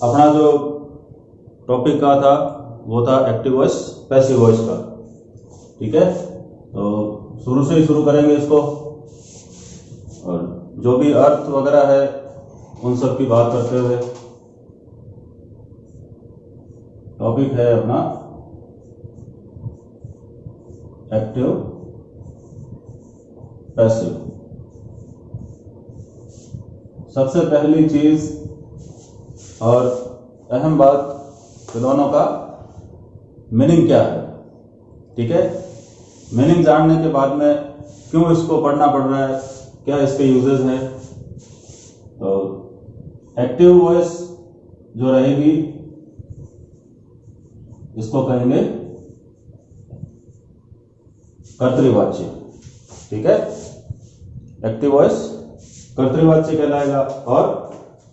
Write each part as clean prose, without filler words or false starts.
अपना जो टॉपिक का था वो था एक्टिव वॉइस पैसिव वॉइस का। ठीक है, तो शुरू से ही शुरू करेंगे इसको, और जो भी अर्थ वगैरह है उन सब की बात करते हुए। टॉपिक है अपना एक्टिव पैसिव। सबसे पहली चीज और अहम बात कि दोनों का मीनिंग क्या है। ठीक है, मीनिंग जानने के बाद में क्यों इसको पढ़ना पड़ रहा है, क्या इसके यूजेस हैं। तो एक्टिव वॉइस जो रहेगी इसको कहेंगे कर्तृवाच्य। ठीक है, एक्टिव वॉइस कर्तृवाच्य कहलाएगा, और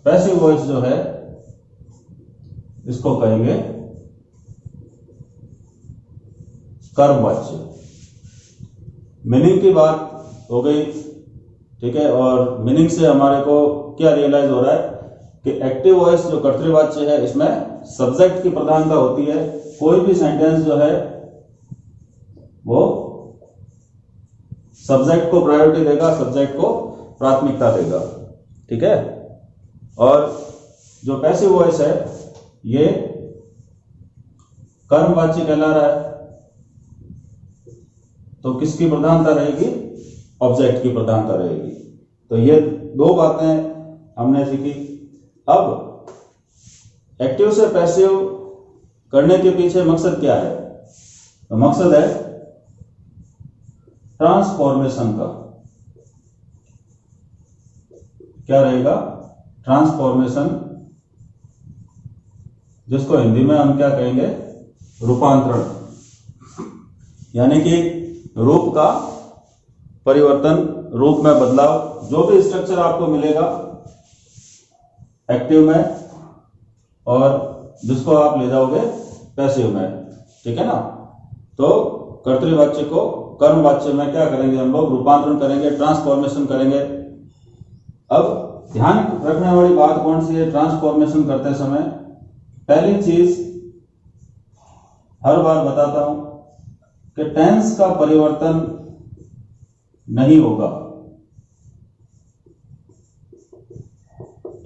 पैसिव वॉइस जो है इसको कहेंगे कर्मवाच्य। मीनिंग की बात हो गई। ठीक है, और मीनिंग से हमारे को क्या रियलाइज हो रहा है कि एक्टिव वॉइस जो कर्तृवाच्य है इसमें सब्जेक्ट की प्रधानता होती है। कोई भी सेंटेंस जो है वो सब्जेक्ट को प्रायोरिटी देगा, सब्जेक्ट को प्राथमिकता देगा। ठीक है, और जो पैसिव वॉइस है ये कर्मवाच्य कहला रहा है। तो किसकी प्रधानता रहेगी? ऑब्जेक्ट की प्रधानता रहेगी। तो ये दो बातें हमने सीखी। अब एक्टिव से पैसिव करने के पीछे मकसद क्या है? तो मकसद है ट्रांसफॉर्मेशन का। क्या रहेगा? ट्रांसफॉर्मेशन, जिसको हिंदी में हम क्या कहेंगे? रूपांतरण। यानी कि रूप का परिवर्तन, रूप में बदलाव। जो भी स्ट्रक्चर आपको मिलेगा एक्टिव में, और जिसको आप ले जाओगे पैसिव में। ठीक है ना, तो कर्तृवाच्य को कर्मवाच्य में क्या करेंगे हम लोग? रूपांतरण करेंगे, ट्रांसफॉर्मेशन करेंगे। अब ध्यान रखने वाली बात कौन सी है ट्रांसफॉर्मेशन करते समय? पहली चीज हर बार बताता हूं कि टेंस का परिवर्तन नहीं होगा।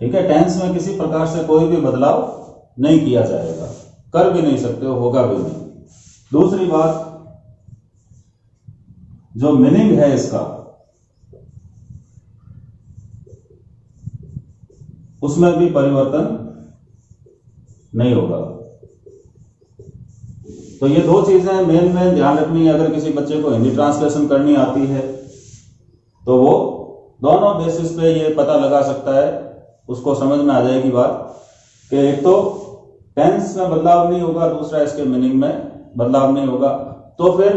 ठीक है, टेंस में किसी प्रकार से कोई भी बदलाव नहीं किया जाएगा, कर भी नहीं सकते हो, होगा भी नहीं। दूसरी बात, जो मीनिंग है इसका, उसमें भी परिवर्तन नहीं होगा। तो ये दो चीजें मेन ध्यान रखनी है। अगर किसी बच्चे को हिंदी ट्रांसलेशन करनी आती है तो वो दोनों बेसिस पे ये पता लगा सकता है, उसको समझ में आ जाएगी बात कि एक तो टेंस में बदलाव नहीं होगा, दूसरा इसके मीनिंग में बदलाव नहीं होगा। तो फिर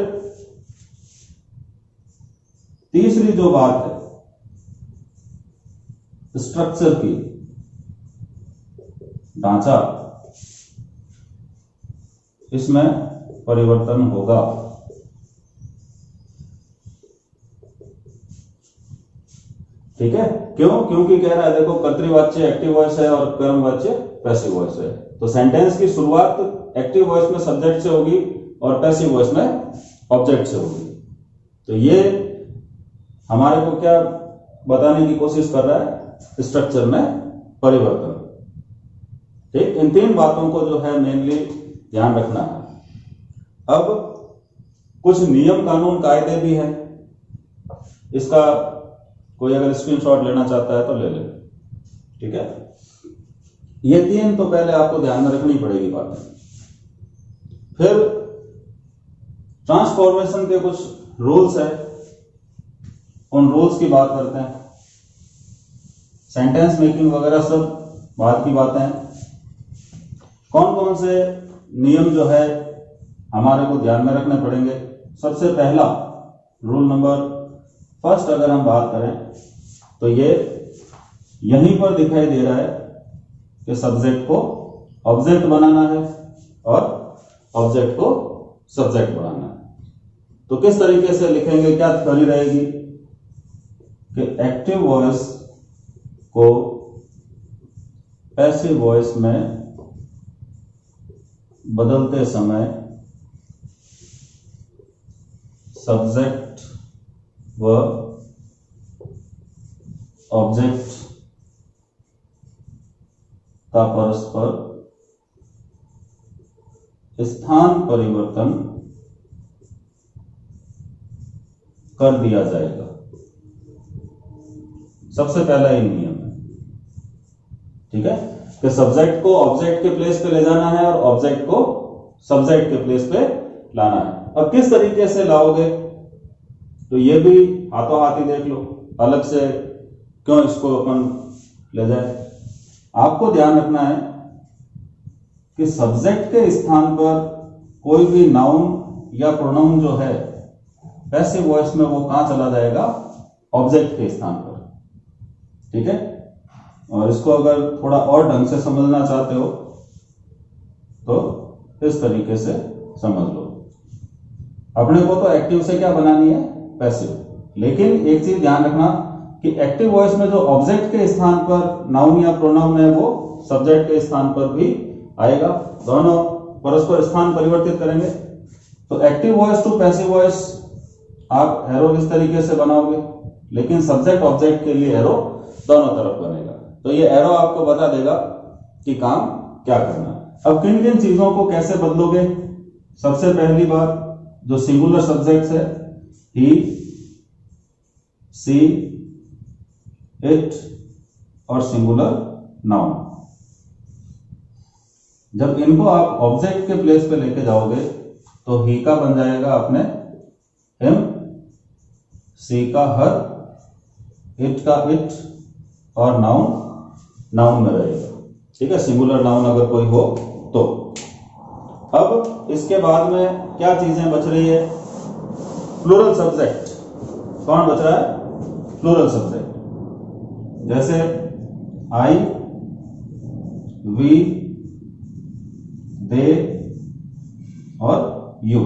तीसरी जो बात है स्ट्रक्चर की, ढांचा, इसमें परिवर्तन होगा। ठीक है, क्यों? क्योंकि कह रहा है देखो, कर्तृवाच्य एक्टिव वॉइस है और कर्मवाच्य पैसिव वॉइस है। तो सेंटेंस की शुरुआत एक्टिव वॉइस में सब्जेक्ट से होगी और पैसिव वॉइस में ऑब्जेक्ट से होगी। तो ये हमारे को क्या बताने की कोशिश कर रहा है? स्ट्रक्चर में परिवर्तन। ठीक, इन तीन बातों को जो है मेनली ध्यान रखना है। अब कुछ नियम कानून कायदे भी हैं, इसका कोई अगर स्क्रीनशॉट लेना चाहता है तो ले ले। ठीक है, ये तीन तो पहले आपको ध्यान में रखनी पड़ेगी बातें। फिर ट्रांसफॉर्मेशन के कुछ रूल्स है, उन रूल्स की बात करते हैं। सेंटेंस मेकिंग वगैरह सब बात की बातें हैं। कौन कौन से नियम जो है हमारे को ध्यान में रखने पड़ेंगे? सबसे पहला रूल नंबर फर्स्ट अगर हम बात करें तो ये यहीं पर दिखाई दे रहा है कि सब्जेक्ट को ऑब्जेक्ट बनाना है और ऑब्जेक्ट को सब्जेक्ट बनाना है। तो किस तरीके से लिखेंगे, क्या थ्योरी रहेगी कि एक्टिव वॉइस को पैसिव वॉइस में बदलते समय सब्जेक्ट व ऑब्जेक्ट का परस्पर स्थान परिवर्तन कर दिया जाएगा। सबसे पहला ये नियम है, ठीक है, कि सब्जेक्ट को ऑब्जेक्ट के प्लेस पे ले जाना है और ऑब्जेक्ट को सब्जेक्ट के प्लेस पे लाना है। अब किस तरीके से लाओगे तो ये भी हाथों हाथ ही देख लो, अलग से क्यों इसको अपन ले जाए। आपको ध्यान रखना है कि सब्जेक्ट के स्थान पर कोई भी नाउन या प्रोनाउन जो है पैसिव वॉइस में वो कहां चला जाएगा, ऑब्जेक्ट के स्थान पर, ठीक है। और इसको अगर थोड़ा और ढंग से समझना चाहते हो तो इस तरीके से समझ लो। अपने को तो एक्टिव से क्या बनानी है, पैसिव, लेकिन एक चीज ध्यान रखना कि एक्टिव वॉइस में जो ऑब्जेक्ट के स्थान पर नाउन या प्रोनाउन है वो सब्जेक्ट के स्थान पर भी आएगा, दोनों परस्पर स्थान परिवर्तित करेंगे। तो active voice to passive voice आप एरो इस तरीके से बनाओगे, लेकिन सब्जेक्ट ऑब्जेक्ट के लिए एरो दोनों तरफ बनेगा। तो ये एरो आपको बता देगा कि काम क्या करना है। अब किन किन चीजों को कैसे बदलोगे। सबसे पहली बात, जो सिंगुलर सब्जेक्ट्स है, ही, सी, इट और सिंगुलर नाउन, जब इनको आप ऑब्जेक्ट के प्लेस पे लेके जाओगे तो ही का बन जाएगा अपने हिम, सी का हर, इट का इट और नाउन नाउन में रहेगा, ठीक है, सिंगुलर नाउन अगर कोई हो तो। अब इसके बाद में क्या चीजें बच रही है, प्लूरल सब्जेक्ट। कौन बच रहा है, प्लूरल सब्जेक्ट, जैसे आई, वी, दे और यू।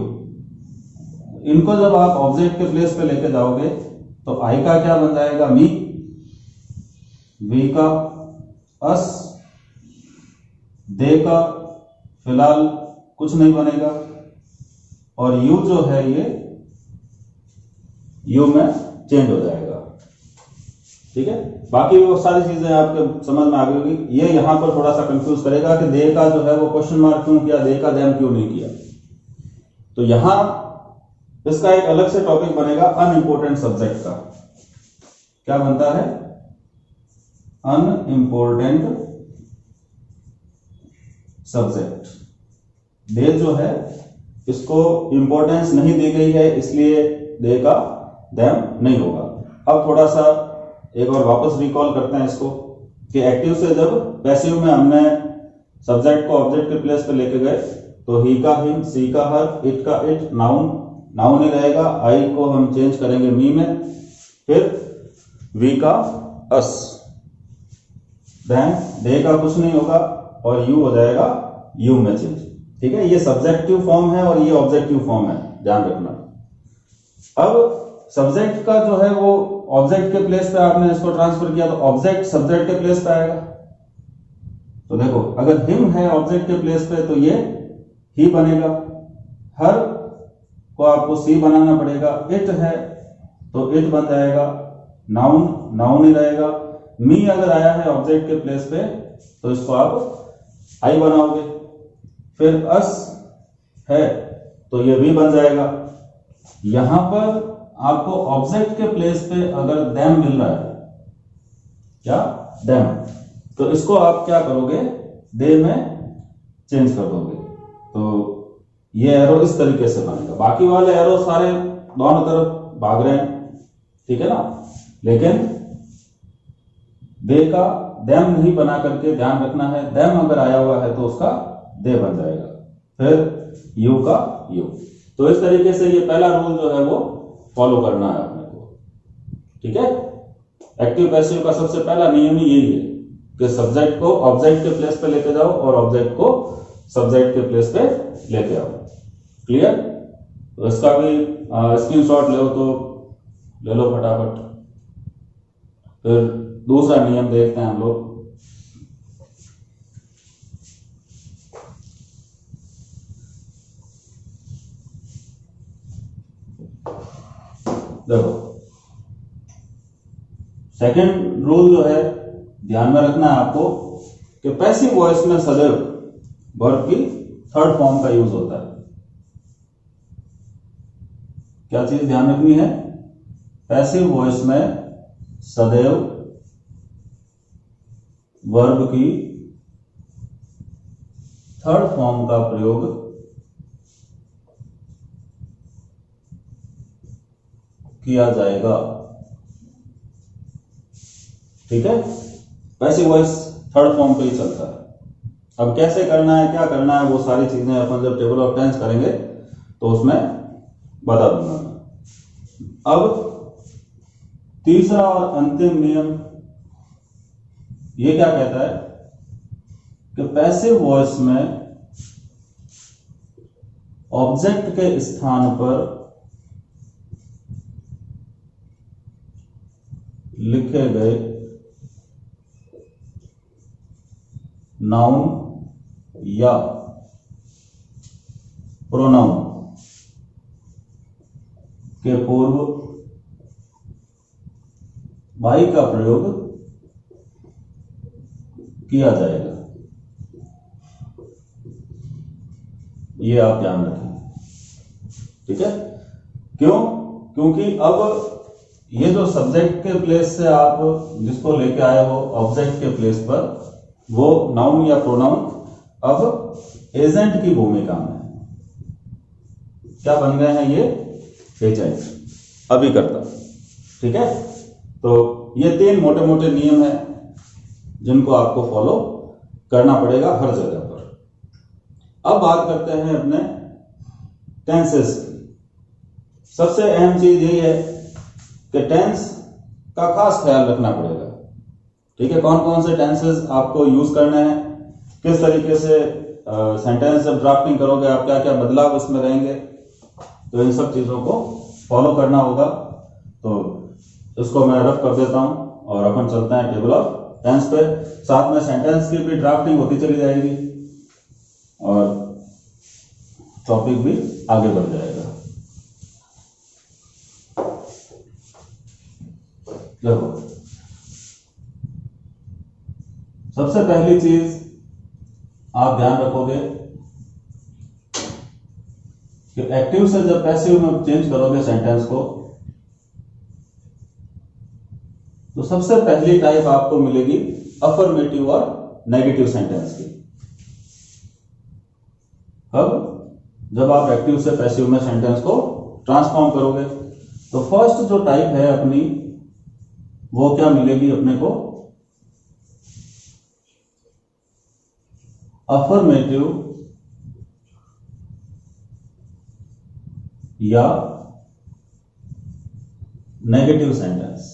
इनको जब आप ऑब्जेक्ट के प्लेस पे लेके जाओगे तो आई का क्या बन जाएगा, मी, वी का अस, दे का फिलहाल कुछ नहीं बनेगा, और यू जो है ये यू में चेंज हो जाएगा, ठीक है। बाकी वो सारी चीजें आपके समझ में आ गई होगी। ये यहां पर थोड़ा सा कंफ्यूज करेगा कि दे का जो है वो क्वेश्चन मार्क क्यों किया, दे का देम क्यों नहीं किया। तो यहां इसका एक अलग से टॉपिक बनेगा, अनइंपोर्टेंट सब्जेक्ट का। क्या बनता है, अनइंपोर्टेंट सब्जेक्ट। दे जो है इसको इंपॉर्टेंस नहीं दी गई है, इसलिए दे का देम नहीं होगा। अब थोड़ा सा एक और वापस रिकॉल करते हैं इसको कि एक्टिव से जब पैसिव में हमने सब्जेक्ट को ऑब्जेक्ट के प्लेस पे लेके गए तो ही का हिम, सी का हर, इट का इट, नाउन नाउन ही रहेगा, आई को हम चेंज करेंगे मी में, फिर वी का अस, देन दे का कुछ नहीं होगा और यू हो जाएगा यू में चेंज, ठीक है। ये सब्जेक्टिव फॉर्म है और ये ऑब्जेक्टिव फॉर्म है, ध्यान रखना। अब सब्जेक्ट का जो है वो ऑब्जेक्ट के प्लेस पे आपने इसको ट्रांसफर किया तो ऑब्जेक्ट सब्जेक्ट के प्लेस पे आएगा। तो देखो, अगर हिम है ऑब्जेक्ट के प्लेस पे तो ये ही बनेगा, हर को आपको सी बनाना पड़ेगा, इट है तो इट बन जाएगा, नाउन नाउन ही रहेगा, मी अगर आया है ऑब्जेक्ट के प्लेस पे तो इसको आप आई बनाओगे, फिर अस है तो ये भी बन जाएगा। यहां पर आपको ऑब्जेक्ट के प्लेस पे अगर देम मिल रहा है, क्या देम, तो इसको आप क्या करोगे, दे में चेंज कर दोगे। तो ये एरो इस तरीके से बनेगा। बाकी वाले एरो सारे दोनों तरफ भाग रहे हैं, ठीक है ना, लेकिन दे का देम नहीं बना करके ध्यान रखना है, देम अगर आया हुआ है तो उसका दे बन जाएगा, फिर यू का यू। तो इस तरीके से ये पहला रूल जो है वो फॉलो करना है अपने को, ठीक है। एक्टिव पैसिव का सबसे पहला नियम ही यही है कि सब्जेक्ट को ऑब्जेक्ट के प्लेस पे लेके जाओ और ऑब्जेक्ट को सब्जेक्ट के प्लेस पे लेके आओ। क्लियर? तो इसका भी स्क्रीनशॉट ले तो ले लो फटाफट। फिर दूसरा नियम देखते हैं हम लोग। देखो सेकंड रूल जो है ध्यान में रखना है आपको कि पैसिव वॉइस में सदैव वर्ब की थर्ड फॉर्म का यूज होता है। क्या चीज ध्यान रखनी है? पैसिव वॉइस में सदैव वर्ब की थर्ड फॉर्म का प्रयोग किया जाएगा। ठीक है, पैसिव वॉइस थर्ड फॉर्म पे ही चलता है। अब कैसे करना है, क्या करना है, वो सारी चीजें अपन जब टेबल ऑफ टेंस करेंगे तो उसमें बता दूंगा। अब तीसरा और अंतिम नियम ये क्या कहता है कि पैसिव वॉइस में ऑब्जेक्ट के स्थान पर लिखे गए नाउन या प्रोनाउन के पूर्व वाई का प्रयोग किया जाएगा। ये आप ध्यान रखें। ठीक है, क्यों? क्योंकि अब ये जो सब्जेक्ट के प्लेस से आप जिसको लेके आए हो ऑब्जेक्ट के प्लेस पर, वो नाउन या प्रोनाउन अब एजेंट की भूमिका में क्या बन गए हैं? ये एजेंट, अभिकर्ता। ठीक है, तो ये 3 मोटे मोटे नियम हैं जिनको आपको फॉलो करना पड़ेगा हर जगह पर। अब बात करते हैं अपने टेंसेस की। सबसे अहम चीज यही है कि टेंस का खास ख्याल रखना पड़ेगा। ठीक है, कौन कौन से टेंसेस आपको यूज करने हैं, किस तरीके से सेंटेंस जब ड्राफ्टिंग करोगे आप क्या क्या बदलाव इसमें रहेंगे, तो इन सब चीजों को फॉलो करना होगा। तो इसको मैं रफ कर देता हूं और अपन चलते हैं टेबल ऑफ टेंस पे। साथ में सेंटेंस की भी ड्राफ्टिंग होती चली जाएगी और टॉपिक भी आगे बढ़ जाएगा। देखो, सबसे पहली चीज आप ध्यान रखोगे कि एक्टिव से जब पैसिव में चेंज करोगे सेंटेंस को, तो सबसे पहली टाइप आपको मिलेगी अफर्मेटिव और नेगेटिव सेंटेंस की। अब जब आप एक्टिव से पैसिव में सेंटेंस को ट्रांसफॉर्म करोगे तो फर्स्ट जो टाइप है अपनी, वो क्या मिलेगी अपने को? अफर्मेटिव या नेगेटिव सेंटेंस।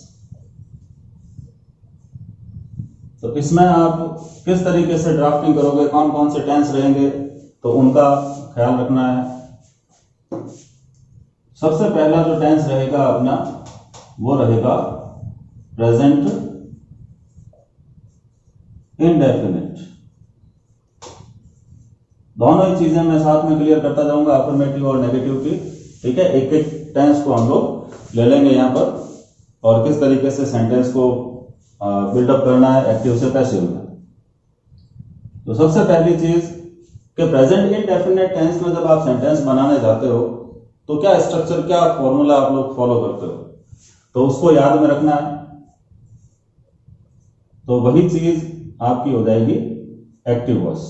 तो इसमें आप किस तरीके से ड्राफ्टिंग करोगे, कौन कौन से टेंस रहेंगे, तो उनका ख्याल रखना है। सबसे पहला जो टेंस रहेगा अपना, वो रहेगा प्रेजेंट इनडेफिनिट। दोनों ही चीजें मैं साथ में क्लियर करता जाऊंगा, अफर्मेटिव और नेगेटिव की। ठीक है, एक एक टेंस को हम लोग ले लेंगे यहां पर, और किस तरीके से सेंटेंस को बिल्डअप करना है एक्टिव से पैसिव में। तो सबसे पहली चीज कि प्रेजेंट इनडेफिनिट टेंस में जब आप सेंटेंस बनाने जाते हो तो क्या स्ट्रक्चर, क्या फॉर्मूला आप लोग फॉलो करते हो, तो उसको याद में रखना है। तो वही चीज आपकी हो जाएगी एक्टिव वॉइस।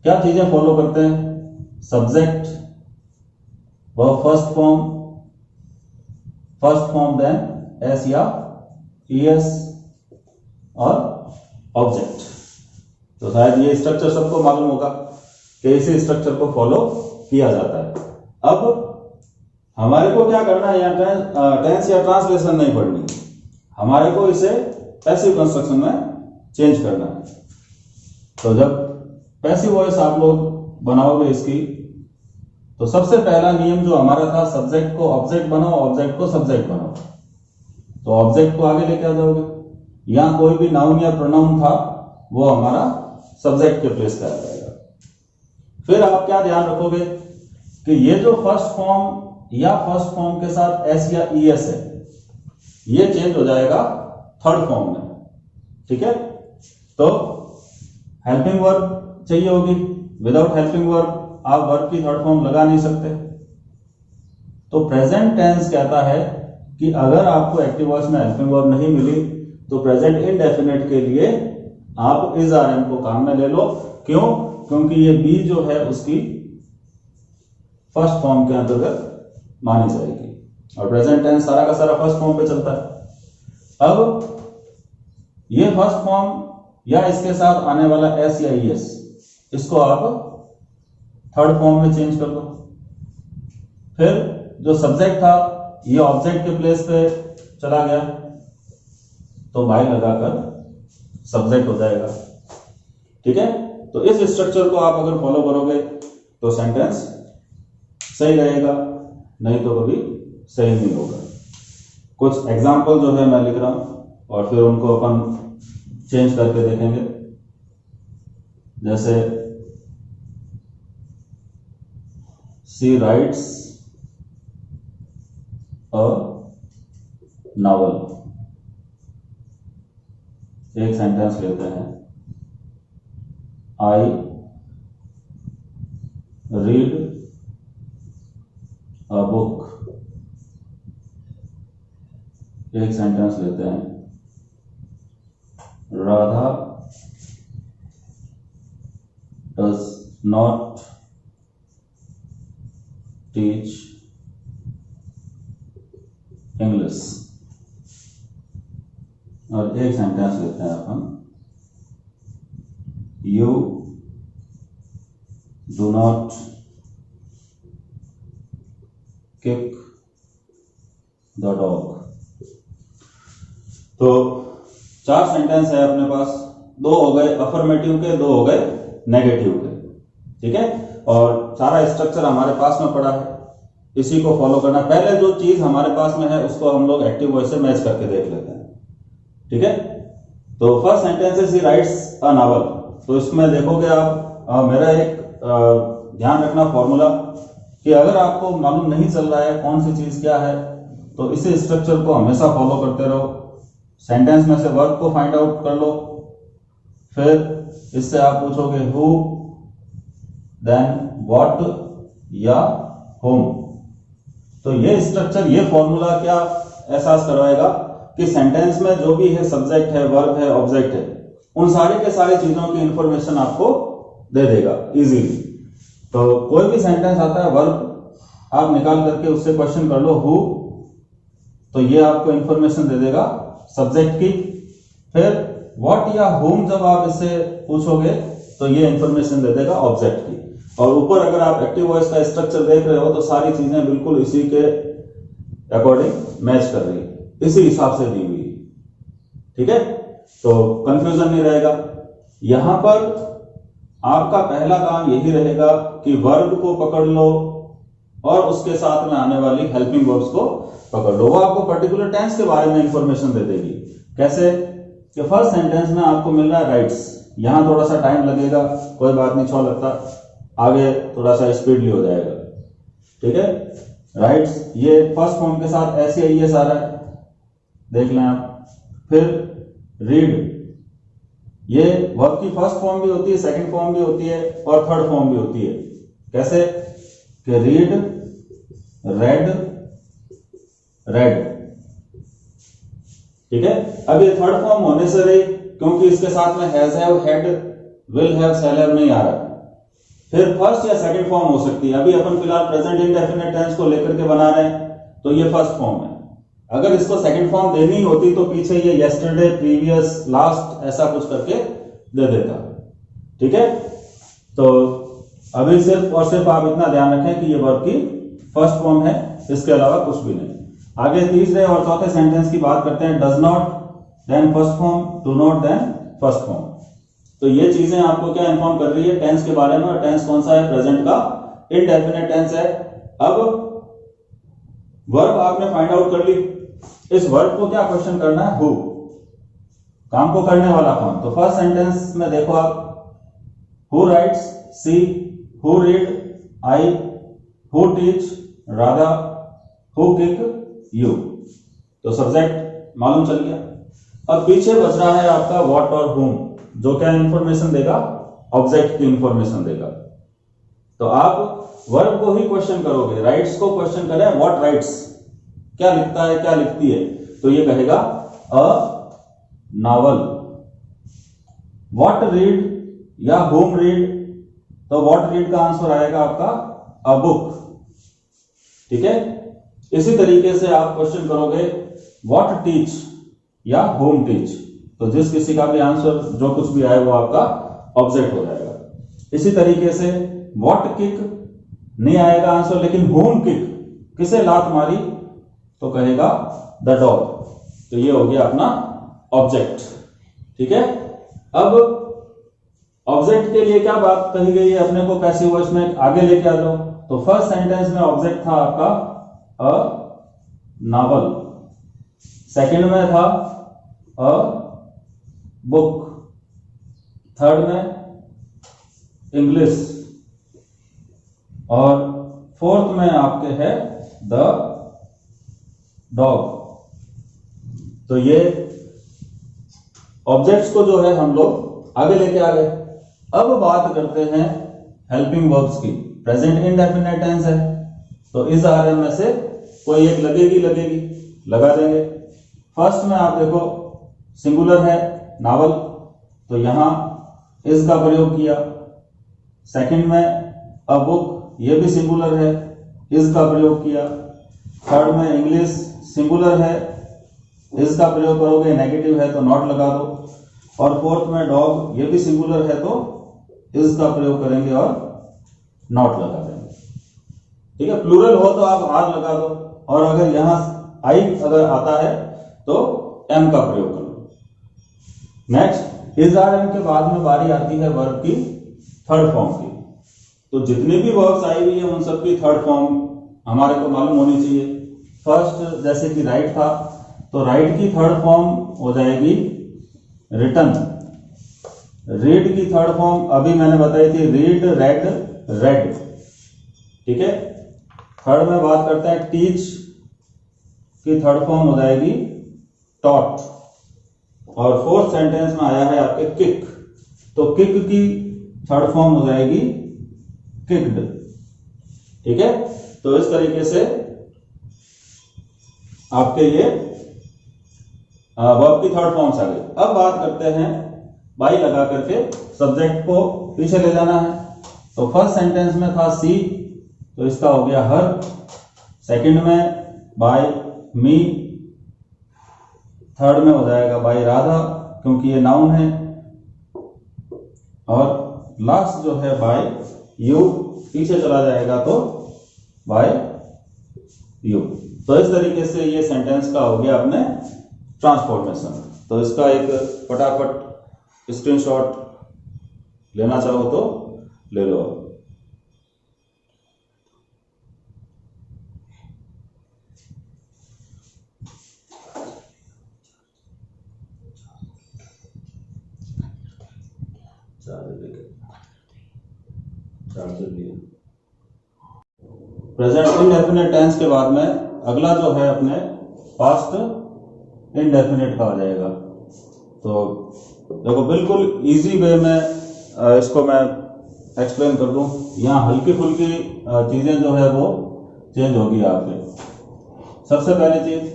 क्या चीजें फॉलो करते हैं? Subject, verb first form then S या ईएस और ऑब्जेक्ट। तो शायद ये स्ट्रक्चर सबको मालूम होगा कि इसी स्ट्रक्चर को फॉलो किया जाता है। अब हमारे को क्या करना है, यहाँ टेंस या ट्रांसलेशन नहीं पढ़नी, हमारे को इसे पैसिव कंस्ट्रक्शन में चेंज करना है। तो जब पैसिव वॉइस आप लोग बनाओगे इसकी, तो सबसे पहला नियम जो हमारा था, सब्जेक्ट को ऑब्जेक्ट बनाओ, ऑब्जेक्ट को सब्जेक्ट बनाओ। तो ऑब्जेक्ट को आगे लेके आ जाओगे, यहां कोई भी नाउन या प्रोनाउन था वो हमारा सब्जेक्ट के प्लेस पे आ जाएगा। फिर आप क्या ध्यान रखोगे कि ये जो फर्स्ट फॉर्म या फर्स्ट फॉर्म के साथ एस या ईएस है, ये चेंज हो जाएगा थर्ड फॉर्म में। ठीक है, तो हेल्पिंग वर्ब चाहिए होगी, विदाउट हेल्पिंग वर्ब आप वर्ब की थर्ड फॉर्म लगा नहीं सकते। तो प्रेजेंट टेंस कहता है कि अगर आपको एक्टिव वॉइस में हेल्पिंग वर्ब नहीं मिली तो प्रेजेंट इनडेफिनेट के लिए आप इज आर एम को काम में ले लो। क्यों? क्योंकि ये बी जो है उसकी फर्स्ट फॉर्म के अंतर्गत मानी जाएगी और प्रेजेंट टेंस सारा का सारा फर्स्ट फॉर्म पे चलता है। अब ये फर्स्ट फॉर्म या इसके साथ आने वाला एस या ईएस, इसको आप थर्ड फॉर्म में चेंज कर दो। फिर जो सब्जेक्ट था ये ऑब्जेक्ट के प्लेस पे चला गया तो बाय लगाकर सब्जेक्ट हो जाएगा। ठीक है, तो इस स्ट्रक्चर को आप अगर फॉलो करोगे तो सेंटेंस सही रहेगा, नहीं तो कभी सही नहीं होगा। कुछ एग्जाम्पल जो है मैं लिख रहा हूं और फिर उनको अपन चेंज करके देखेंगे। जैसे शी राइट्स अ नॉवल, एक सेंटेंस लेते हैं, आई रीड अ बुक, एक सेंटेंस लेते हैं, Radha does not teach English, और एक सेंटेंस लेते हैं अपन, you do not kick the dog. तो 4 सेंटेंस है अपने पास, 2 हो गए अफर्मेटिव के, 2 हो गए नेगेटिव के। ठीक है, और सारा स्ट्रक्चर हमारे पास में पड़ा है, इसी को फॉलो करना। पहले जो चीज हमारे पास में है उसको हम लोग एक्टिव वॉइस से मैच करके देख लेते हैं। ठीक है, तो फर्स्ट सेंटेंस है शी राइट्स अ नॉवल। तो इसमें देखोगे आप, मेरा एक ध्यान रखना फॉर्मूला कि अगर आपको मालूम नहीं चल रहा है कौन सी चीज क्या है तो इसी स्ट्रक्चर को हमेशा फॉलो करते रहो। सेंटेंस में से वर्ब को फाइंड आउट कर लो, फिर इससे आप पूछोगे हु, देन व्हाट या होम। तो ये स्ट्रक्चर, ये फॉर्मूला क्या एहसास करवाएगा कि सेंटेंस में जो भी है, सब्जेक्ट है, वर्ब है, ऑब्जेक्ट है, उन सारे के सारे चीजों की इंफॉर्मेशन आपको दे देगा इजीली। तो कोई भी सेंटेंस आता है, वर्ब आप निकाल करके उससे क्वेश्चन कर लो हु, तो ये आपको इंफॉर्मेशन दे देगा सब्जेक्ट की। फिर व्हाट या होम जब आप इससे पूछोगे तो ये इंफॉर्मेशन दे देगा ऑब्जेक्ट की। और ऊपर अगर आप एक्टिव वॉइस का स्ट्रक्चर देख रहे हो तो सारी चीजें बिल्कुल इसी के अकॉर्डिंग मैच कर रही है, इसी हिसाब से दी हुई। ठीक है, तो कंफ्यूजन नहीं रहेगा। यहां पर आपका पहला काम यही रहेगा कि वर्ब को पकड़ लो और उसके साथ में आने वाली हेल्पिंग वर्ब्स को पकड़ लो। वो आपको पर्टिकुलर टेंस के बारे में इंफॉर्मेशन दे देगी। कैसे कि फर्स्ट सेंटेंस में आपको मिल रहा है राइट्स, यहां थोड़ा सा टाइम लगेगा, कोई बात नहीं, छो लगता, आगे थोड़ा सा स्पीडली हो जाएगा। ठीक है, राइट्स ये फर्स्ट फॉर्म के साथ ऐसे ही आ रहा है, देख लें आप। फिर रीड, ये वर्ब की फर्स्ट फॉर्म भी होती है, सेकंड फॉर्म भी होती है और थर्ड फॉर्म भी होती है। कैसे कि रीड, रेड, रेड। ठीक है, अब ये थर्ड फॉर्म होने से रही क्योंकि इसके साथ में has, have, had, will have, shall have नहीं आ रहा। फिर फर्स्ट या सेकंड फॉर्म हो सकती है। अभी अपन फिलहाल प्रेजेंट इंडेफिनिट टेंस को लेकर के बना रहे हैं तो ये फर्स्ट फॉर्म है। अगर इसको सेकंड फॉर्म देनी होती तो पीछे ये यस्टरडे, प्रीवियस, लास्ट ऐसा कुछ करके दे देता। ठीक है, तो अभी सिर्फ और सिर्फ आप इतना ध्यान रखें कि ये वर्ब की फर्स्ट फॉर्म है, इसके अलावा कुछ भी नहीं। आगे तीसरे और चौथे सेंटेंस की बात करते हैं। Does not, then first form, do not, then first form. तो ये चीजें आपको क्या इंफॉर्म कर रही है टेंस के बारे में, और टेंस कौन सा है, प्रेजेंट का इनडेफिनिट टेंस है। अब वर्ब आपने फाइंड आउट कर ली, इस वर्ब को क्या क्वेश्चन करना है, हु, काम को करने वाला कौन। तो फर्स्ट सेंटेंस में देखो आप, who writes, see, who read, I, who teach, Radha, who kick you. तो सब्जेक्ट मालूम चल गया। अब पीछे बच रहा है आपका व्हाट और whom, जो क्या इंफॉर्मेशन देगा, ऑब्जेक्ट की इंफॉर्मेशन देगा। तो आप वर्ब को ही क्वेश्चन करोगे, राइट्स को क्वेश्चन करें, व्हाट राइट्स, क्या लिखता है, क्या लिखती है, तो ये कहेगा अ नावल। व्हाट रीड या whom रीड, तो व्हाट रीड का आंसर आएगा आपका अ बुक। ठीक है, इसी तरीके से आप क्वेश्चन करोगे व्हाट टीच या whom टीच, तो जिस किसी का भी आंसर जो कुछ भी आए वो आपका ऑब्जेक्ट हो जाएगा। इसी तरीके से व्हाट किक नहीं आएगा आंसर, लेकिन whom किक, किसे लात मारी, तो कहेगा द डॉग। तो ये हो गया अपना ऑब्जेक्ट। ठीक है, अब ऑब्जेक्ट के लिए क्या बात कही गई है अपने को पैसिव वॉइस में, आगे लेके आ जाओ। तो फर्स्ट सेंटेंस में ऑब्जेक्ट था आपका अ नावल, सेकंड में था अ बुक, थर्ड में इंग्लिश, और फोर्थ में आपके है द डॉग। तो ये ऑब्जेक्ट्स को जो है हम लोग आगे लेके आ गए। अब बात करते हैं हेल्पिंग वर्ब्स की। प्रेजेंट इंडेफिनिट टेंस है, तो इस आरएम में से कोई एक लगेगी लगा देंगे। फर्स्ट में आप देखो सिंगुलर है नावल, तो यहां इस का प्रयोग किया। सेकंड में अ बुक, ये भी सिंगुलर है, इस का प्रयोग किया। थर्ड में इंग्लिश सिंगुलर है, इस का प्रयोग करोगे, नेगेटिव है तो नॉट लगा दो। और फोर्थ में डॉग, ये भी सिंगुलर है तो इस का प्रयोग करेंगे और नॉट लगा देंगे। ठीक है, प्लूरल हो तो आप आर लगा दो, और अगर यहां आई अगर आता है तो एम का प्रयोग कर लो। नेक्स्ट, इस आर एम के बाद में बारी आती है वर्ब की थर्ड फॉर्म की। तो जितने भी वर्ब्स आई हुई है उन सबकी थर्ड फॉर्म हमारे को मालूम होनी चाहिए। फर्स्ट जैसे कि राइट था, तो राइट की थर्ड फॉर्म हो जाएगी रिटन। रीड की थर्ड फॉर्म अभी मैंने बताई थी, रीड, रेड, रेड। ठीक है, थर्ड में बात करते हैं टीच की थर्ड फॉर्म हो जाएगी टॉट। और फोर्थ सेंटेंस में आया है आपके किक, तो किक की थर्ड फॉर्म हो जाएगी किक्ड। ठीक है, तो इस तरीके से आपके ये वर्ब की थर्ड फॉर्म्स आ गई। अब बात करते हैं बाई लगा करके सब्जेक्ट को पीछे ले जाना है। तो फर्स्ट सेंटेंस में था सी, तो इसका हो गया हर। सेकंड में बाय मी, थर्ड में हो जाएगा बाय राधा क्योंकि ये नाउन है, और लास्ट जो है बाय यू, पीछे चला जाएगा तो बाय यू। तो इस तरीके से ये सेंटेंस का हो गया अपने ट्रांसफॉर्मेशन। तो इसका एक फटाफट स्क्रीनशॉट लेना चाहो तो ले लो। प्रेजेंट इंडेफिनिट टेंस के बाद में अगला जो है अपने पास्ट इंडेफिनिट का आ जाएगा। तो देखो बिल्कुल इजी वे में इसको मैं एक्सप्लेन कर दूं। यहाँ हल्की फुल्की चीजें जो है वो चेंज होगी आपके। सबसे पहली चीज,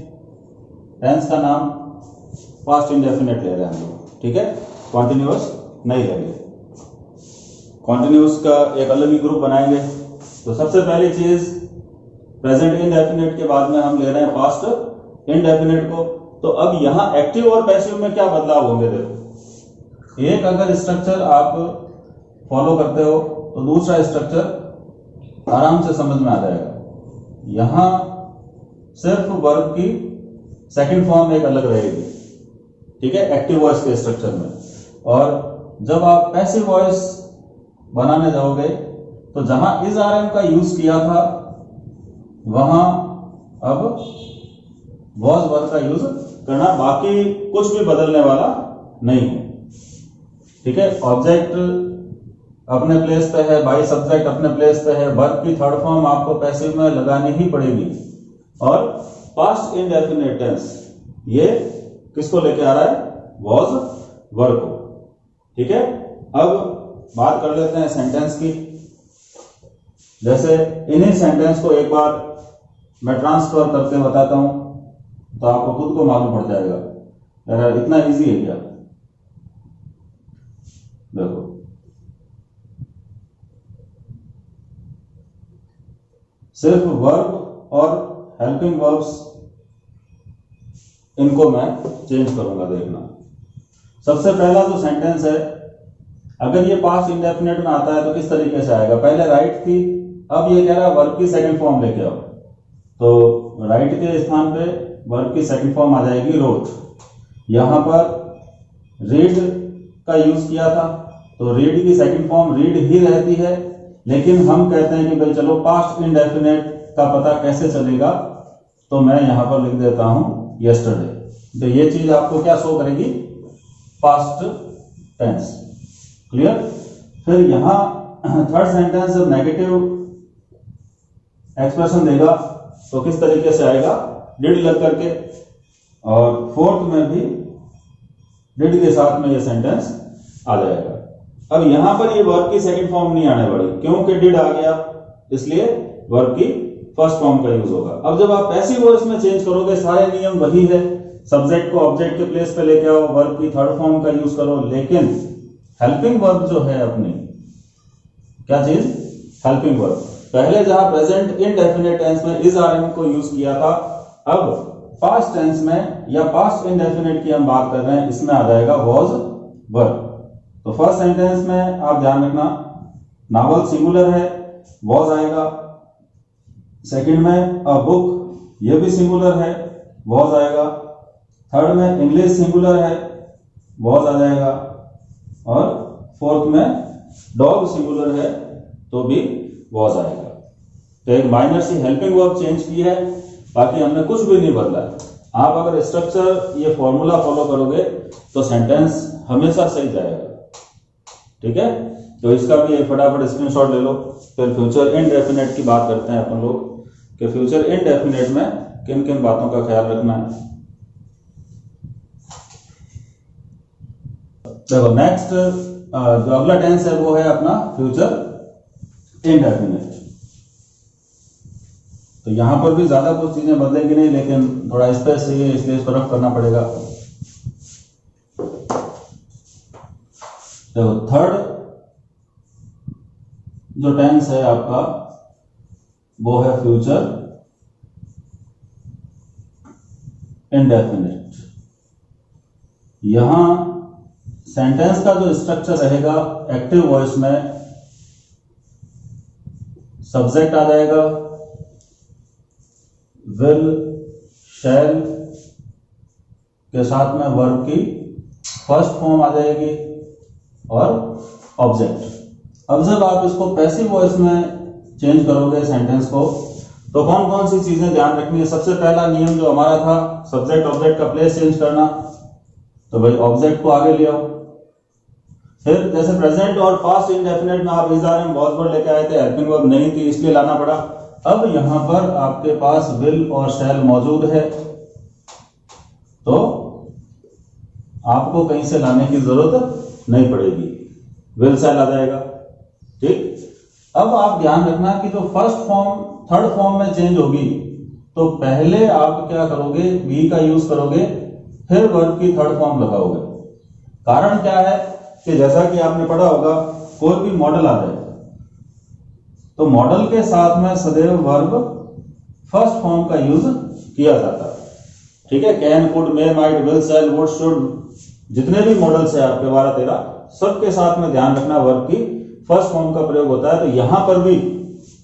टेंस का नाम पास्ट इंडेफिनिट ले रहे हैं हम लोग, ठीक है, कॉन्टिन्यूअस नहीं लेंगे। कॉन्टिन्यूअस का एक अलग ही ग्रुप बनाएंगे। तो सबसे पहली चीज, प्रेजेंट इंडेफिनिट के बाद में हम ले रहे हैं पास्ट इंडेफिनिट को। तो अब यहां एक्टिव और पैसिव में क्या बदलाव होंगे देखो। एक अगर स्ट्रक्चर आप फॉलो करते हो तो दूसरा स्ट्रक्चर आराम से समझ में आ जाएगा। यहां सिर्फ वर्ब की सेकंड फॉर्म एक अलग रहेगी, ठीक है, एक्टिव वॉइस के स्ट्रक्चर में। और जब आप पैसिव वॉइस बनाने जाओगे तो जहां इज आरएम का यूज किया था वहां अब वॉज वर्ब का यूज करना, बाकी कुछ भी बदलने वाला नहीं है। ठीक है, ऑब्जेक्ट अपने प्लेस पे है, बाई सब्जेक्ट अपने प्लेस पे है, वर्ब की थर्ड फॉर्म आपको पैसिव में लगानी ही पड़ेगी। और पास्ट इंडेफिनिट टेंस ये किसको लेके आ रहा है, वॉज वर्ब को। ठीक है, अब बात कर लेते हैं सेंटेंस की। जैसे इन्हीं सेंटेंस को एक बार मैं ट्रांसफर करके बताता हूं तो आपको खुद को मालूम पड़ जाएगा यार इतना इजी है क्या। देखो, सिर्फ वर्ब और हेल्पिंग वर्ब्स इनको मैं चेंज करूंगा। देखना, सबसे पहला जो सेंटेंस है, अगर ये पास्ट इंडेफिनिट में आता है तो किस तरीके से आएगा, पहले राइट थी, अब ये कह रहा है वर्ब की सेकंड फॉर्म लेके आओ, तो राइट के स्थान पे वर्ब की सेकंड फॉर्म आ जाएगी रोट। यहां पर रीड का यूज किया था तो रीड की सेकंड फॉर्म रीड ही रहती है, लेकिन हम कहते हैं कि भाई चलो पास्ट इंडेफिनिट का पता कैसे चलेगा, तो मैं यहां पर लिख देता हूं यस्टरडे। तो ये चीज आपको क्या शो करेगी, पास्ट टेंस। क्लियर। फिर यहां थर्ड सेंटेंस नेगेटिव एक्सप्रेशन देगा तो किस तरीके से आएगा, डिड लग करके, और फोर्थ में भी डिड के साथ में ये सेंटेंस आ जाएगा। अब यहां पर ये वर्ब की सेकंड फॉर्म नहीं आने वाली, क्योंकि डिड आ गया इसलिए वर्ब की फर्स्ट फॉर्म का यूज होगा। अब जब आप पैसिव वॉइस में चेंज करोगे सारे नियम वही है, सब्जेक्ट को ऑब्जेक्ट के प्लेस पे लेके आओ, वर्ब की थर्ड फॉर्म का यूज करो, लेकिन हेल्पिंग वर्ब जो है अपनी, क्या चीज, हेल्पिंग वर्ब, पहले जहां प्रेजेंट इनडेफिनिट टेंस में इज आर एम को यूज किया था, अब पास्ट टेंस में या पास्ट इनडेफिनिट की हम बात कर रहे हैं, इसमें आ जाएगा वॉज वर्ब। तो फर्स्ट सेंटेंस में आप ध्यान रखना, नावल सिंगुलर है, वॉज आएगा। सेकंड में अ बुक, ये भी सिंगुलर है, वॉज आएगा। थर्ड में इंग्लिश सिंगुलर है, वॉज आ जाएगा। और फोर्थ में डॉग सिंगुलर है तो भी वॉज आएगा। तो एक माइनर सी हेल्पिंग वर्ब चेंज की है, बाकी हमने कुछ भी नहीं बदला है। आप अगर स्ट्रक्चर ये फॉर्मूला फॉलो करोगे तो सेंटेंस हमेशा सही जाएगा। ठीक है, तो इसका भी एक फटाफट स्क्रीनशॉट ले लो। फिर फ्यूचर इनडेफिनिट की बात करते हैं अपन लोग कि फ्यूचर इनडेफिनिट में किन किन बातों का ख्याल रखना है। देखो, नेक्स्ट जो अगला टेंस है वो है अपना फ्यूचर इनडेफिनिट। तो यहां पर भी ज्यादा कुछ चीजें बदलेंगी नहीं, लेकिन थोड़ा स्पेस चाहिए इसलिए इसको रफ करना पड़ेगा। देखो, थर्ड जो टेंस है आपका वो है फ्यूचर इनडेफिनिट। यहां सेंटेंस का जो स्ट्रक्चर रहेगा, एक्टिव वॉइस में सब्जेक्ट आ जाएगा, विल शैल के साथ में वर्ब की फर्स्ट फॉर्म आ जाएगी और ऑब्जेक्ट। अब जब आप इसको पैसिव वॉइस में चेंज करोगे सेंटेंस को, तो कौन कौन सी चीजें ध्यान रखनी है। सबसे पहला नियम जो हमारा था, सब्जेक्ट ऑब्जेक्ट का प्लेस चेंज करना, तो भाई ऑब्जेक्ट को आगे ले आओ। फिर जैसे प्रेजेंट और पास्ट इंडेफिनिट में आप is are am was verb लेके आए थे, हेल्पिंग वर्ब नहीं थी इसलिए लाना पड़ा। अब यहां पर आपके पास विल और शैल मौजूद है, तो आपको कहीं से लाने की जरूरत नहीं पड़ेगी, विल शैल आ जाएगा। ठीक। अब आप ध्यान रखना कि जो फर्स्ट फॉर्म थर्ड फॉर्म में चेंज होगी, तो पहले आप क्या करोगे, बी का यूज करोगे, फिर वर्ब की थर्ड फॉर्म लगाओगे। कारण क्या है कि जैसा कि आपने पढ़ा होगा, कोई भी मॉडल आ जाए तो मॉडल के साथ में सदैव वर्ब फर्स्ट फॉर्म का यूज किया जाता है। ठीक है, can, could, may, might, will, shall, would, should, जितने भी मॉडल्स है आपके 12-13, सबके साथ में ध्यान रखना वर्ब की फर्स्ट फॉर्म का प्रयोग होता है। तो यहां पर भी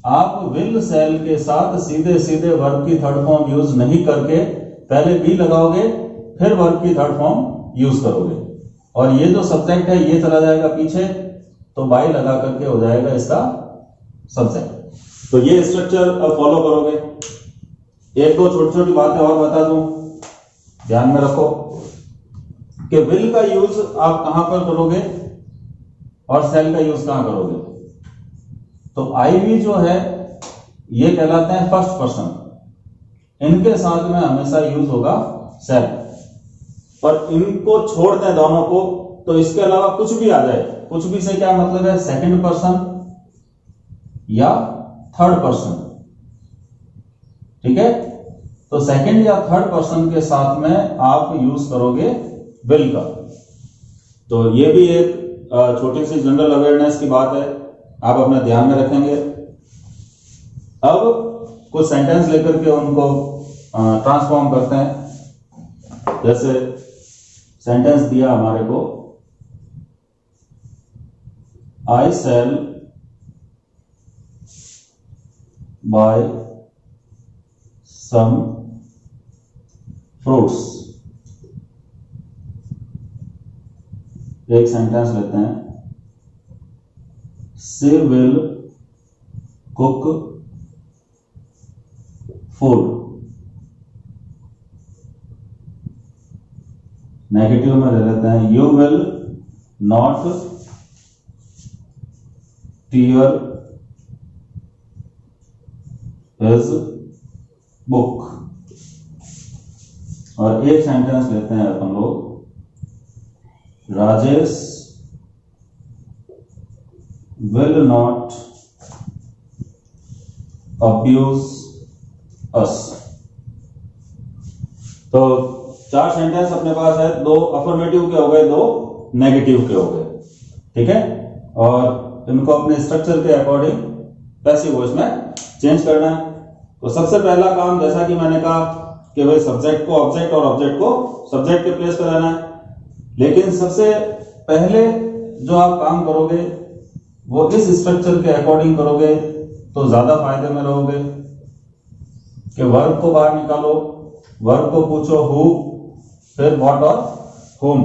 आप विल शैल के साथ सीधे सीधे वर्ब की थर्ड फॉर्म यूज नहीं करके पहले बी लगाओगे, फिर वर्ब की थर्ड फॉर्म यूज करोगे, और ये जो सब्जेक्ट है ये चला जाएगा पीछे, तो बाई लगा करके हो जाएगा इसका सब्जेक्ट। तो ये स्ट्रक्चर अब फॉलो करोगे। एक दो छोटी छोटी बातें और बता दूं, ध्यान में रखो कि विल का यूज आप कहां पर करोगे और शैल का यूज कहां करोगे। तो आई वी जो है ये कहलाते हैं फर्स्ट पर्सन, इनके साथ में हमेशा यूज होगा सेल। और इनको छोड़ दें दोनों को तो इसके अलावा कुछ भी आ जाए, कुछ भी से क्या मतलब है, सेकंड पर्सन या थर्ड पर्सन, ठीक है। तो सेकंड या थर्ड पर्सन के साथ में आप यूज करोगे विल का। तो ये भी एक छोटी सी जनरल अवेयरनेस की बात है, आप अपने ध्यान में रखेंगे। अब कुछ सेंटेंस लेकर के उनको ट्रांसफॉर्म करते हैं। जैसे सेंटेंस दिया हमारे को, आई सेल बाय सम फ्रूट्स। एक सेंटेंस लेते हैं, she will cook food. Negative में ले लेते हैं, you will not tier his book. और एक सेंटेंस लेते हैं अपन लोग, राजेश विल नॉट अब्यूज अस। तो 4 सेंटेंस अपने पास है, 2 अफर्मेटिव के हो गए, 2 नेगेटिव के हो गए, ठीक है। और इनको अपने स्ट्रक्चर के अकॉर्डिंग पैसिव वॉइस में चेंज करना है। तो सबसे पहला काम, जैसा कि मैंने कहा कि भाई सब्जेक्ट को ऑब्जेक्ट और ऑब्जेक्ट को सब्जेक्ट के प्लेस पर रहना है। लेकिन सबसे पहले जो आप काम करोगे वो इस स्ट्रक्चर के अकॉर्डिंग करोगे तो ज्यादा फायदे में रहोगे। कि वर्ब को बाहर निकालो, वर्ब को पूछो हु, फिर व्हाट और whom।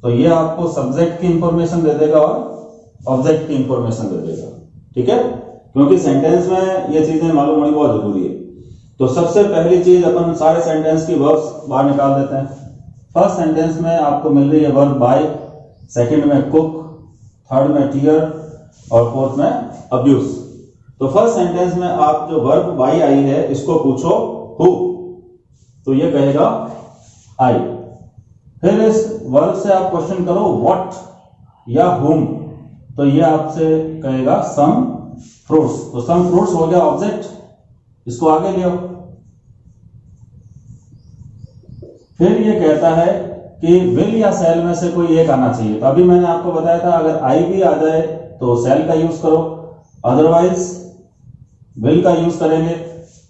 तो ये आपको सब्जेक्ट की इंफॉर्मेशन दे देगा और ऑब्जेक्ट की इंफॉर्मेशन दे देगा, ठीक है। क्योंकि सेंटेंस में ये चीजें मालूम होनी बहुत जरूरी है। तो सबसे पहली चीज अपन सारे सेंटेंस की वर्ब्स बाहर निकाल देते हैं। फर्स्ट सेंटेंस में आपको मिल रही है वर्ब बाय, सेकंड में कुक, थर्ड में टीयर और फोर्थ में अब्यूज। तो फर्स्ट सेंटेंस में आप जो वर्ब बाय आई है इसको पूछो हु, तो ये कहेगा आई। फिर इस वर्ब से आप क्वेश्चन करो व्हाट या whom, तो ये आपसे कहेगा सम फ्रूट्स। तो सम फ्रूट्स हो गया ऑब्जेक्ट, इसको आगे ले आओ। फिर ये कहता है कि विल या सेल में से कोई एक आना चाहिए। तो अभी मैंने आपको बताया था अगर आई भी आ जाए तो सेल का यूज करो, अदरवाइज विल का यूज करेंगे,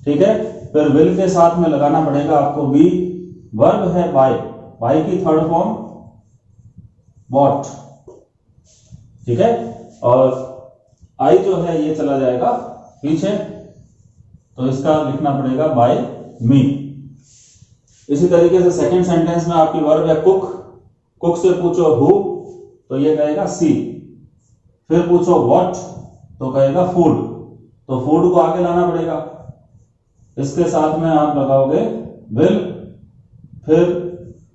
ठीक है। फिर विल के साथ में लगाना पड़ेगा आपको बी। वर्ब है बाय, बाय की थर्ड फॉर्म वॉट, ठीक है। और आई जो है ये चला जाएगा पीछे, तो इसका लिखना पड़ेगा बाय मी। इसी तरीके से सेकंड सेंटेंस में आपकी वर्ब है कुक, कुक से पूछो हु, तो ये कहेगा सी। फिर पूछो व्हाट, तो कहेगा फूड, तो फूड को आगे लाना पड़ेगा। इसके साथ में आप लगाओगे विल, फिर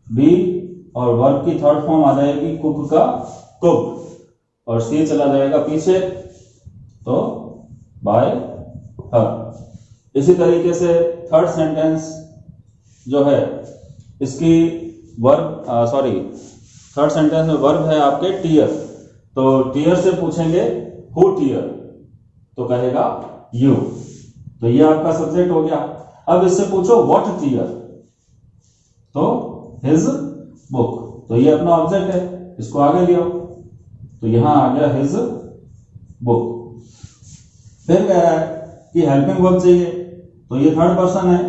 बी और वर्ब की थर्ड फॉर्म आ जाएगी कुक का कुक, और सी चला जाएगा पीछे, तो बाय हर। इसी तरीके से थर्ड सेंटेंस जो है इसकी वर्ब थर्ड सेंटेंस में वर्ब है आपके टीयर, तो टीयर से पूछेंगे हु टीयर, तो कहेगा यू, तो ये आपका सब्जेक्ट हो गया। अब इससे पूछो व्हाट टीयर, तो हिज बुक, तो ये अपना ऑब्जेक्ट है, इसको आगे ले आओ, तो यहां आ गया हिज बुक। फिर कह रहा है कि हेल्पिंग वर्ब चाहिए, तो ये थर्ड पर्सन है,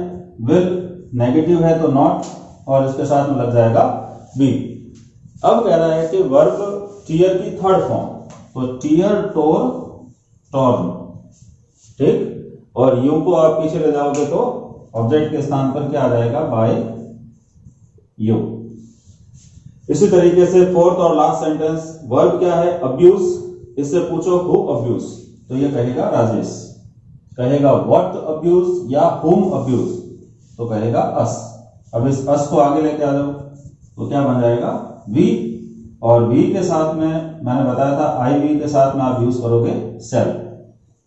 विल नेगेटिव है तो नॉट, और इसके साथ में लग जाएगा बी। अब कह रहा है कि वर्ब टीयर की थर्ड फॉर्म, तो टीयर टोर टॉर्न, ठीक। और यू को आप पीछे ले जाओगे तो ऑब्जेक्ट के स्थान पर क्या आ जाएगा, बाय यू। इसी तरीके से फोर्थ और लास्ट सेंटेंस, वर्ब क्या है अब्यूज, इससे पूछो हु अब्यूज, तो ये कहेगा राजेश। कहेगा व्हाट अब्यूज या whom अब्यूज, तो कहेगा अस। अब इस अस को आगे लेके आ जाओ, तो क्या बन जाएगा वी, और वी के साथ में मैंने बताया था आई वी के साथ में आप यूज करोगे सेल।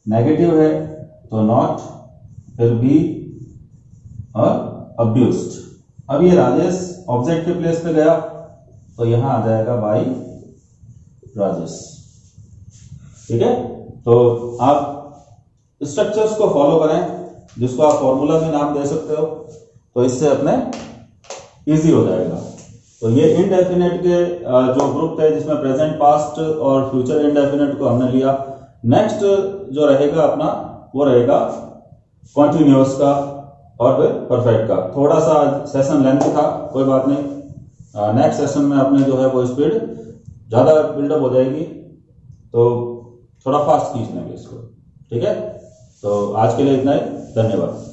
नेगेटिव है तो नॉट, फिर बी, और अब्यूज्ड। अब ये राजेश ऑब्जेक्ट के प्लेस पे गया तो यहां आ जाएगा बाई राजेश। ठीक है, तो आप स्ट्रक्चर्स को फॉलो करें, जिसको आप फॉर्मूला में नाम दे सकते हो, तो इससे अपने इजी हो जाएगा। तो ये इनडेफिनेट के जो ग्रुप थे जिसमें प्रेजेंट, पास्ट और फ्यूचर इनडेफिनेट को हमने लिया। नेक्स्ट जो रहेगा अपना वो रहेगा कॉन्टिन्यूअस का और फिर परफेक्ट का। थोड़ा सा सेशन लेंथ था, कोई बात नहीं, नेक्स्ट सेशन में अपने जो है वो स्पीड ज्यादा बिल्डअप हो जाएगी, तो थोड़ा फास्ट खींच लेंगे इसको। ठीक है, तो आज के लिए इतना ही, धन्यवाद।